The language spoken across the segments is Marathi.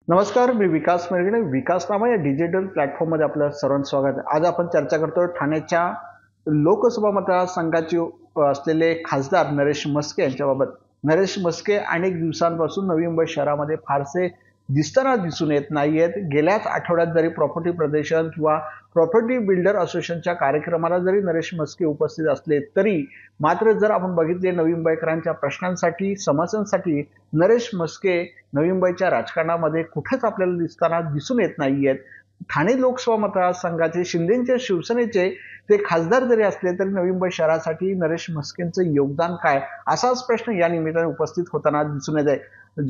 नमस्कार, मी विकास मेरगणे. विकासनामा या डिजिटल प्लॅटफॉर्ममध्ये आपलं सर्वांचं स्वागत आहे. आज आपण चर्चा करतोय ठाण्याच्या लोकसभा मतदारसंघाचे असलेले खासदार नरेश म्हस्के यांच्याबाबत. नरेश म्हस्के अनेक दिवसांपासून नवी मुंबई शहरामध्ये फारसे दिसून येत नाहीयेत. गेल्याच आठवड्यात जरी प्रॉपर्टी प्रदर्शन किंवा प्रॉपर्टी बिल्डर असोसिएशनच्या कार्यक्रमाला जरी नरेश म्हस्के उपस्थित असले तरी मात्र जर आपण बघितले नवी मुंबईकरांच्या प्रश्नांसाठी, समस्यांसाठी नरेश म्हस्के नवी मुंबईच्या राजकारणामध्ये कुठेच आपल्याला दिसून येत नाहीयेत. ठाणे लोकसभा मतदारसंघाचे शिंदेच्या शिवसेनेचे ते खासदार जरी असले तरी नवी मुंबई शहरासाठी नरेश म्हस्केंचं योगदान काय, असाच प्रश्न या निमित्ताने उपस्थित होताना दिसून येत आहे.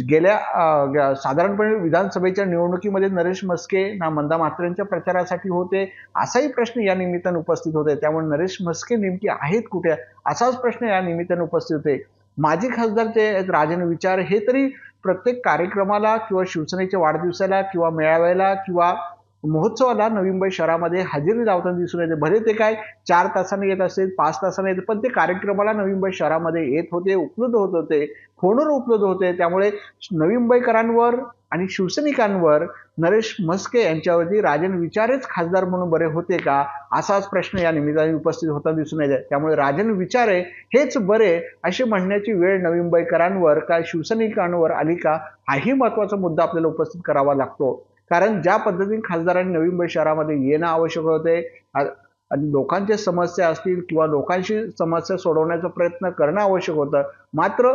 गेल्या साधारणपणे विधानसभेच्या निवडणुकीमध्ये नरेश म्हस्के ना मंदा म्हात्रेंच्या प्रचारासाठी होते, असाही प्रश्न या निमित्ताने उपस्थित होते. त्यामुळे नरेश म्हस्के नेमकी आहेत कुठे, असाच प्रश्न या निमित्ताने उपस्थित होते. माजी खासदार जे राजन विचार हे तरी प्रत्येक कार्यक्रमाला किंवा शिवसेनेच्या वाढदिवसाला किंवा मेळाव्याला किंवा महोत्सवाला नवी मुंबई शहरामध्ये हजेरी लावताना दिसून येते. भले ते काय 4 तासाने येत असेल, 5 तासाने येत, पण ते कार्यक्रमाला नवी मुंबई शहरामध्ये येत होते, उपलब्ध होत होते, फोनवर उपलब्ध होते. त्यामुळे नवी मुंबईकरांवर आणि शिवसैनिकांवर नरेश म्हस्के यांच्यावरती राजन विचारेच खासदार म्हणून बरे होते का, असाच प्रश्न या निमित्ताने उपस्थित होताना दिसून येते. त्यामुळे राजन विचारे हेच बरे असे म्हणण्याची वेळ नवी मुंबईकरांवर का शिवसैनिकांवर आली का, हाही महत्वाचा मुद्दा आपल्याला उपस्थित करावा लागतो. कारण ज्या पद्धतीने खासदारांनी नवी मुंबई शहरामध्ये येणं आवश्यक होते आणि लोकांच्या समस्या असतील किंवा लोकांशी समस्या सोडवण्याचा प्रयत्न करणं आवश्यक होतं. मात्र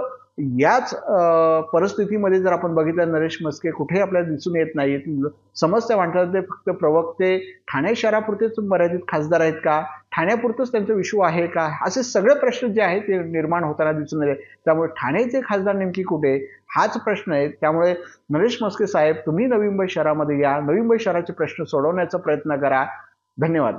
याच परिस्थितीमध्ये जर आपण बघितलं नरेश म्हस्के कुठेही आपल्याला दिसून येत नाहीत. समस्या मांडतात ते फक्त प्रवक्ते ठाणे शहरापुरतेच मर्यादित खासदार आहेत का, ठाण्यापुरतंच त्यांचा विषू आहे का, असे सगळे प्रश्न जे आहेत ते निर्माण होताना दिसून येते. त्यामुळे ठाण्याचे खासदार नेमकी कुठे, हाच प्रश्न आहे. त्यामुळे नरेश म्हस्के साहेब, तुम्ही नवी मुंबई शहरामध्ये या, नवी मुंबई शहराचे प्रश्न सोडवण्याचा प्रयत्न करा. धन्यवाद.